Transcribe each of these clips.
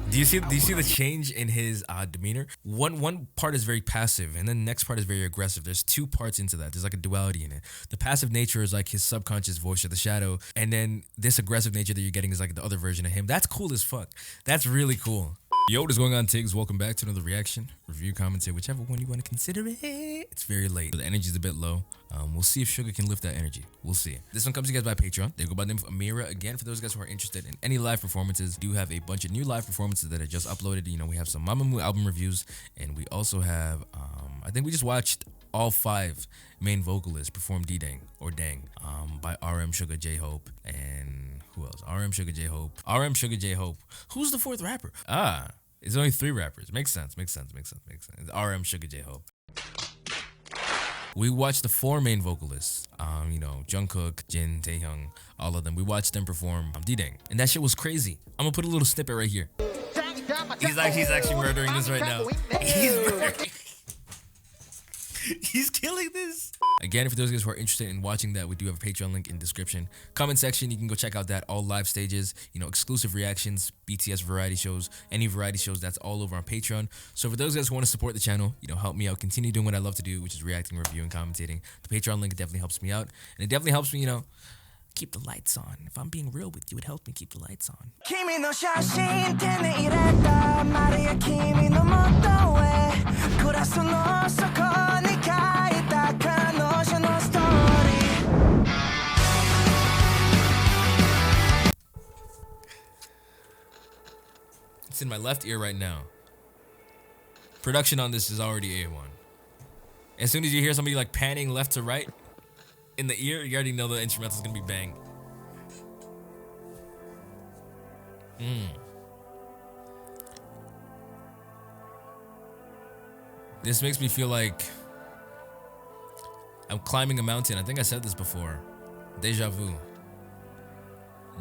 Do you see the change in his demeanor? One part is very passive, and then the next part is very aggressive. There's two parts into that. There's like a duality in it. The passive nature is like his subconscious voice or the shadow, and then this aggressive nature that you're getting is like the other version of him. That's cool as fuck. That's really cool. Yo, what is going on, Tiggs? Welcome back to another reaction, review, commentary, whichever one you want to consider it. It's very late. The energy's a bit low. We'll see if SUGA can lift that energy. We'll see. This one comes to you guys by Patreon. They go by the name of 𝗦𝗨𝗣𝗣𝗢𝗥𝗧. Again, for those guys who are interested in any live performances, do have a bunch of new live performances that I just uploaded. You know, we have some Mamamoo album reviews, and we also have, I think we just watched all 5 main vocalists perform D-Dang or Dang by 𝗦𝗘𝗧𝗨𝗣𝗣𝗢𝗡 and who else? 𝗦𝗘𝗧𝗨𝗣𝗢𝗡. Who's the 4th rapper? It's only 3 rappers. Makes sense. It's 𝗦𝗘𝗧𝗨𝗣𝗢𝗡. We watched the 4 main vocalists, you know, Jungkook, Jin, Taehyung, all of them. We watched them perform D-Dang, and that shit was crazy. I'm gonna put a little snippet right here. He's actually murdering this right now. He's killing this. Again, for those guys who are interested in watching that, we do have a Patreon link in the description. Comment section, you can go check out that. All live stages, you know, exclusive reactions, BTS variety shows, any variety shows, that's all over on Patreon. So for those guys who want to support the channel, you know, help me out, continue doing what I love to do, which is reacting, reviewing, commentating. The Patreon link definitely helps me out. And it definitely helps me, you know, keep the lights on. If I'm being real with you, it helps me keep the lights on. It's in my left ear right now. Production on this is already A1. As soon as you hear somebody like panning left to right in the ear, you already know the instrumental is gonna be bang. This makes me feel like I'm climbing a mountain. I think I said this before. Deja vu.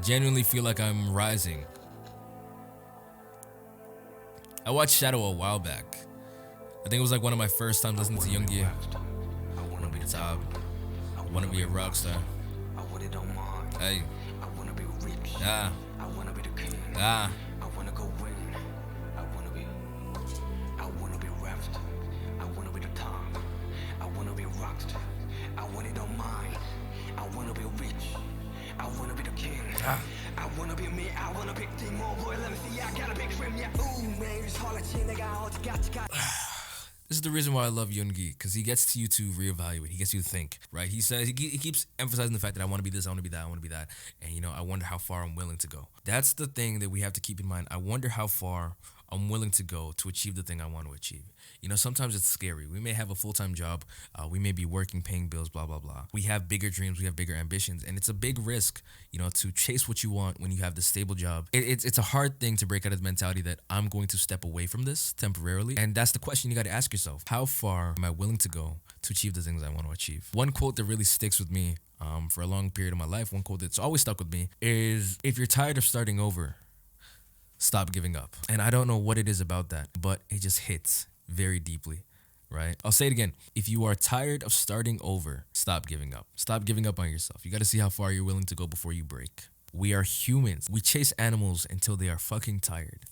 Genuinely feel like I'm rising. I watched Shadow a while back. I think it was like one of my first times listening to 𝗦𝗨𝗣𝗣𝗢𝗥𝗧. I wanna be the top. I wanna be a rock star. Hey. I wanna be rich. I wanna be the king. I wanna go win. I wanna be rapped. I wanna be the top. I wanna be a rock star. I want it on mine. I wanna be rich. I wanna be the king. I wanna be me. I wanna pick team more boy. Let me see. I got a big dream. Yeah. Ooh, man. This is the reason why I love 𝗦𝗨𝗣𝗣𝗢𝗥𝗧, because he gets you to reevaluate. He gets you to think, right? He says he keeps emphasizing the fact that I want to be this, I want to be that, I want to be that, and you know, I wonder how far I'm willing to go. That's the thing that we have to keep in mind. I wonder how far I'm willing to go to achieve the thing I want to achieve. You know, sometimes it's scary. We may have a full-time job. We may be working, paying bills, blah, blah, blah. We have bigger dreams. We have bigger ambitions. And it's a big risk, you know, to chase what you want when you have this stable job. It's a hard thing to break out of the mentality that I'm going to step away from this temporarily. And that's the question you got to ask yourself. How far am I willing to go to achieve the things I want to achieve? One quote that really sticks with me for a long period of my life, one quote that's always stuck with me is, if you're tired of starting over, stop giving up. And I don't know what it is about that, but it just hits very deeply, right? I'll say it again. If you are tired of starting over, stop giving up. Stop giving up on yourself. You got to see how far you're willing to go before you break. We are humans. We chase animals until they are fucking tired.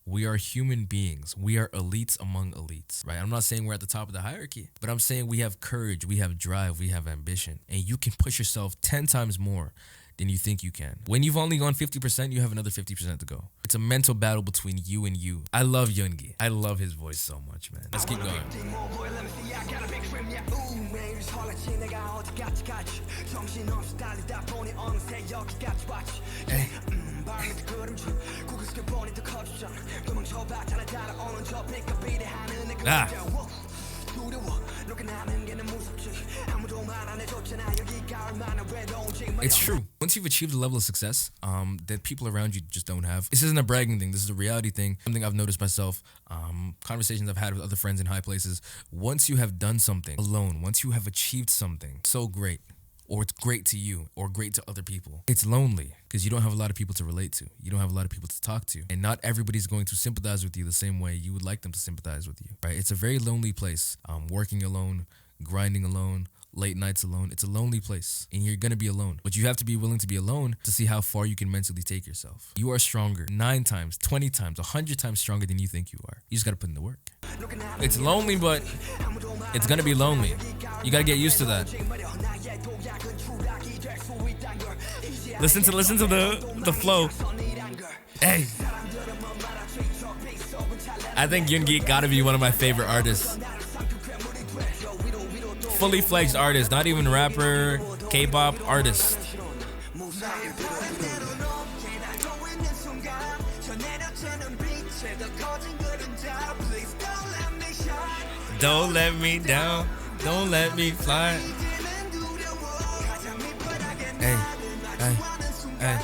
We are human beings. We are elites among elites, right? I'm not saying we're at the top of the hierarchy, but I'm saying we have courage, we have drive, we have ambition, and you can push yourself 10 times more than you think you can. When you've only gone 50%, you have another 50% to go. It's a mental battle between you and you. I love 𝗦𝗨𝗣𝗣𝗢𝗥𝗧. I love his voice so much, man. Let's keep going. It's true. Once you've achieved a level of success that people around you just don't have, this isn't a bragging thing. This is a reality thing. Something I've noticed myself, conversations I've had with other friends in high places. Once you have done something alone, once you have achieved something so great, or it's great to you, or great to other people, it's lonely because you don't have a lot of people to relate to. You don't have a lot of people to talk to. And not everybody's going to sympathize with you the same way you would like them to sympathize with you, right? It's a very lonely place. Working alone, grinding alone, late nights alone. It's a lonely place and you're gonna be alone. But you have to be willing to be alone to see how far you can mentally take yourself. You are stronger 9 times, 20 times, 100 times stronger than you think you are. You just gotta put in the work. It's lonely, but it's gonna be lonely. You gotta get used to that. Listen to the flow. Hey. I think 𝗦𝗨𝗣𝗣𝗢𝗥 gotta be one of my favorite artists. Fully fledged artist, not even rapper, K-pop artist. Don't let me down, don't let me fly. Hey, hey, hey.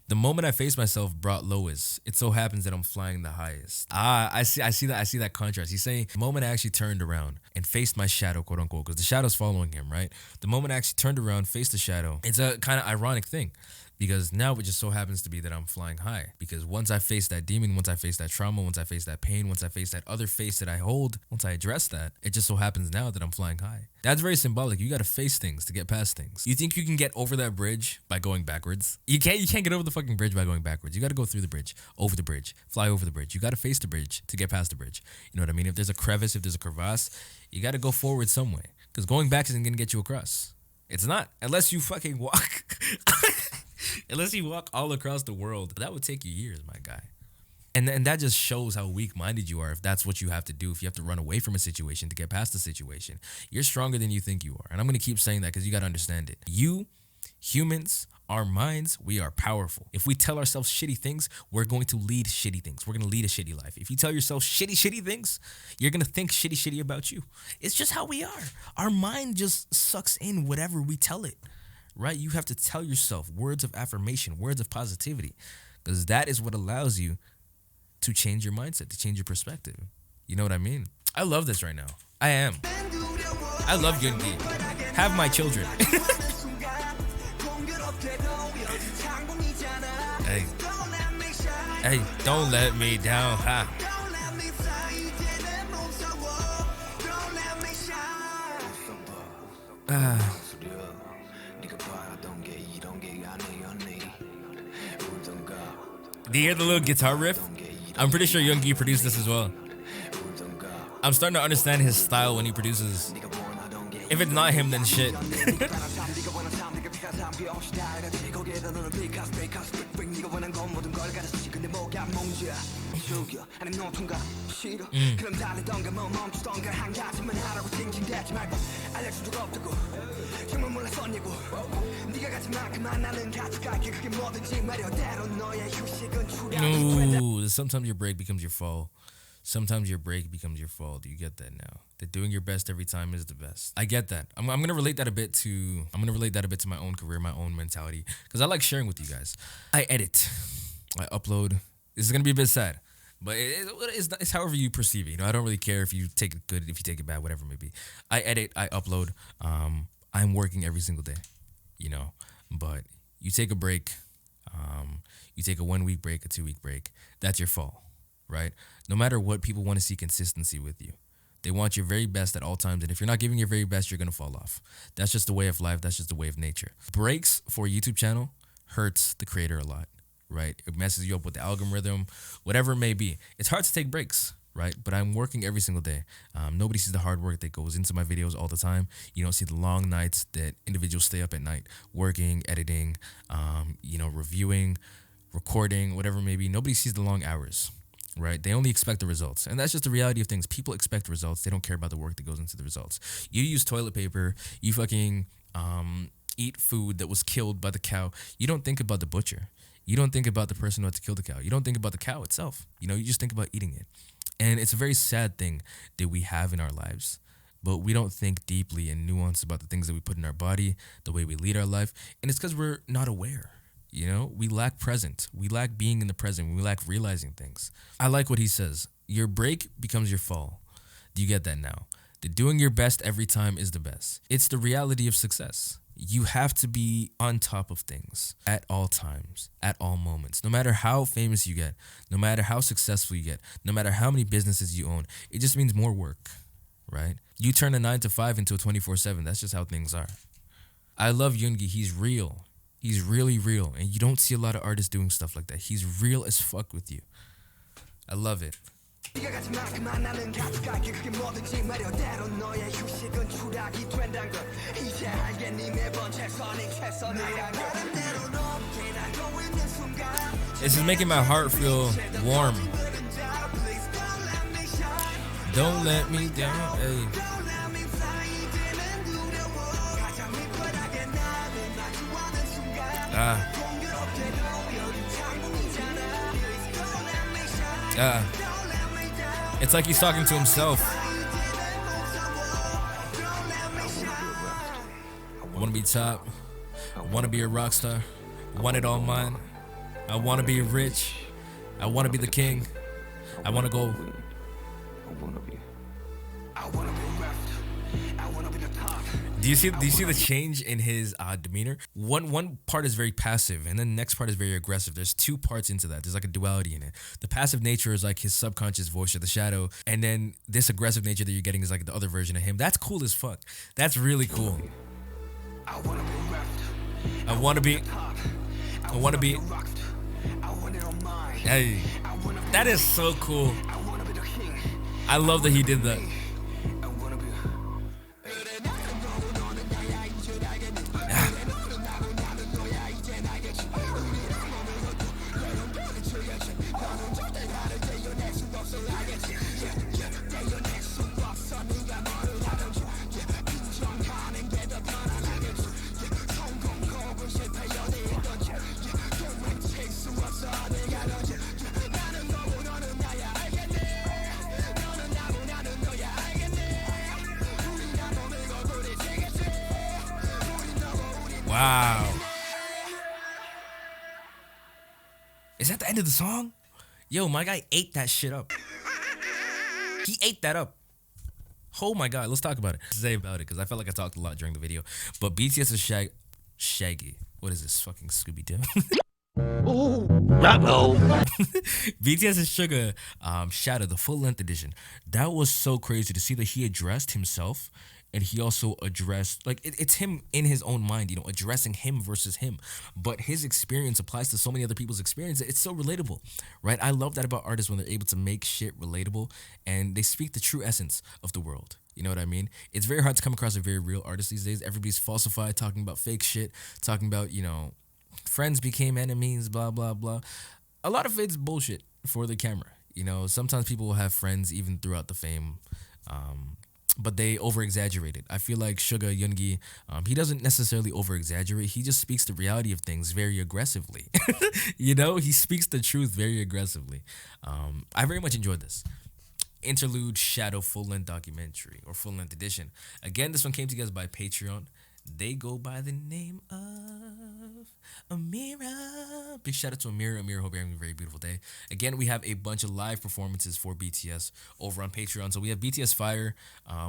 The moment I faced myself brought lowest. It so happens that I'm flying the highest. I see that contrast. He's saying the moment I actually turned around and faced my shadow, quote unquote, because the shadow's following him, right? The moment I actually turned around, faced the shadow, it's a kind of ironic thing. Because now it just so happens to be that I'm flying high. Because once I face that demon, once I face that trauma, once I face that pain, once I face that other face that I hold, once I address that, it just so happens now that I'm flying high. That's very symbolic. You gotta face things to get past things. You think you can get over that bridge by going backwards? You can't get over the fucking bridge by going backwards. You gotta go through the bridge, over the bridge, fly over the bridge. You gotta face the bridge to get past the bridge. You know what I mean? If there's a crevice, if there's a crevasse, you gotta go forward some way. Because going back isn't gonna get you across. It's not. Unless you fucking walk. Unless you walk all across the world, that would take you years, my guy. And that just shows how weak-minded you are if that's what you have to do, if you have to run away from a situation to get past the situation. You're stronger than you think you are. And I'm going to keep saying that because you got to understand it. You, humans, our minds, we are powerful. If we tell ourselves shitty things, we're going to lead shitty things. We're going to lead a shitty life. If you tell yourself shitty things, you're going to think shitty about you. It's just how we are. Our mind just sucks in whatever we tell it. Right? You have to tell yourself words of affirmation, words of positivity, because that is what allows you to change your mindset, to change your perspective. You know what I mean? I love this right now. I am. I love 𝗦𝗨𝗣𝗣𝗢𝗥. Have my children. Hey. Hey, don't let me down. Ha. Do you hear the little guitar riff? I'm pretty sure 𝗦𝗨𝗣𝗣𝗢𝗥 produced this as well. I'm starting to understand his style when he produces. If it's not him, then shit. Ooh, sometimes your break becomes your fall. Sometimes your break becomes your fall. Do you get that now? That doing your best every time is the best. I get that. I'm gonna relate that a bit to my own career, my own mentality, because I like sharing with you guys. I edit, I upload. This is gonna be a bit sad, but it's however you perceive it. You know, I don't really care if you take it good, if you take it bad, whatever it may be. I edit, I upload. I'm working every single day, you know. But you take a break, you take a 1 week break, a 2 week break. That's your fall. Right? No matter what, people want to see consistency with you. They want your very best at all times. And if you're not giving your very best, you're going to fall off. That's just the way of life. That's just the way of nature. Breaks for a YouTube channel hurts the creator a lot, right? It messes you up with the algorithm, whatever it may be. It's hard to take breaks, right? But I'm working every single day. Nobody sees the hard work that goes into my videos all the time. You don't see the long nights that individuals stay up at night working, editing, reviewing, recording, whatever it may be. Nobody sees the long hours. Right? They only expect the results. And that's just the reality of things. People expect results. They don't care about the work that goes into the results. You use toilet paper. You fucking eat food that was killed by the cow. You don't think about the butcher. You don't think about the person who had to kill the cow. You don't think about the cow itself. You know, you just think about eating it. And it's a very sad thing that we have in our lives. But we don't think deeply and nuance about the things that we put in our body, the way we lead our life. And it's because we're not aware. You know, we lack present. We lack being in the present. We lack realizing things. I like what he says. Your break becomes your fall. Do you get that now? That doing your best every time is the best. It's the reality of success. You have to be on top of things at all times, at all moments. No matter how famous you get, no matter how successful you get, no matter how many businesses you own, it just means more work, right? You turn a 9 to 5 into a 24/7. That's just how things are. I love Yoongi. He's real. He's really real. And you don't see a lot of artists doing stuff like that. He's real as fuck with you. I love it. This is making my heart feel warm. Don't let me down. Hey. It's like he's talking to himself. I want to be top. I want to be a rock star. Want it all mine. I want to be rich. I want to be the king. I want to go. Do you see the change in his demeanor? One part is very passive, and then the next part is very aggressive. There's two parts into that. There's like a duality in it. The passive nature is like his subconscious voice or the shadow, and then this aggressive nature that you're getting is like the other version of him. That's cool as fuck. That's really cool. I want to be. Hey, that is so cool. I love that he did that. Wow. Is that the end of the song? Yo, my guy ate that shit up. He ate that up. Oh my god, let's talk about it. Say about it, because I felt like I talked a lot during the video. But BTS is Shaggy. What is this, fucking Scooby-Doo? Oh, no. BTS is SUGA, Shadow, the full-length edition. That was so crazy to see that he addressed himself, and he also addressed, like, it's him in his own mind, you know, addressing him versus him. But his experience applies to so many other people's experience. It's so relatable, right? I love that about artists when they're able to make shit relatable and they speak the true essence of the world. You know what I mean? It's very hard to come across a very real artist these days. Everybody's falsified, talking about fake shit, talking about, you know, friends became enemies, blah, blah, blah. A lot of it's bullshit for the camera. You know, sometimes people will have friends even throughout the fame, but they over-exaggerate it. I feel like SUGA, Yoongi, he doesn't necessarily over-exaggerate. He just speaks the reality of things very aggressively. You know, he speaks the truth very aggressively. I very much enjoyed this. Interlude Shadow full-length documentary or full-length edition. Again, this one came together by Patreon. They go by the name of Amira. Big shout out to Amira. Amira, hope you're having a very beautiful day. Again, we have a bunch of live performances for BTS over on Patreon. So we have BTS Fire.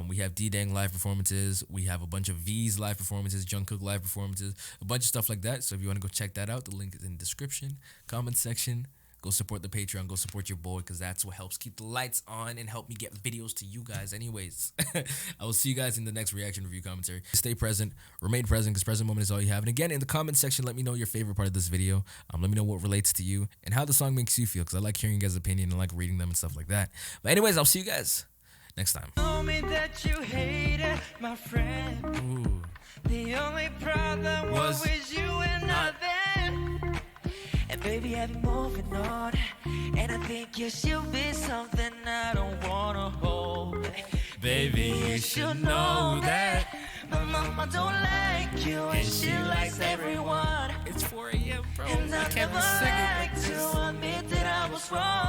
We have D-Dang live performances. We have a bunch of V's live performances, Jungkook live performances, a bunch of stuff like that. So if you want to go check that out, the link is in the description, comment section. Go support the Patreon. Go support your boy, because that's what helps keep the lights on and help me get videos to you guys anyways. I will see you guys in the next reaction review commentary. Stay present. Remain present, because present moment is all you have. And again, in the comment section, let me know your favorite part of this video. Let me know what relates to you and how the song makes you feel, because I like hearing you guys' opinion and like reading them and stuff like that. But anyways, I'll see you guys next time. Told me that you hated my friend. Ooh. The only problem was with you and not them. And baby, I've been moving on, and I think you should be something I don't wanna hold. Baby, you should know that my mama don't like you, and she likes everyone. It's 4 a.m., bro. And I never like to admit that I was wrong.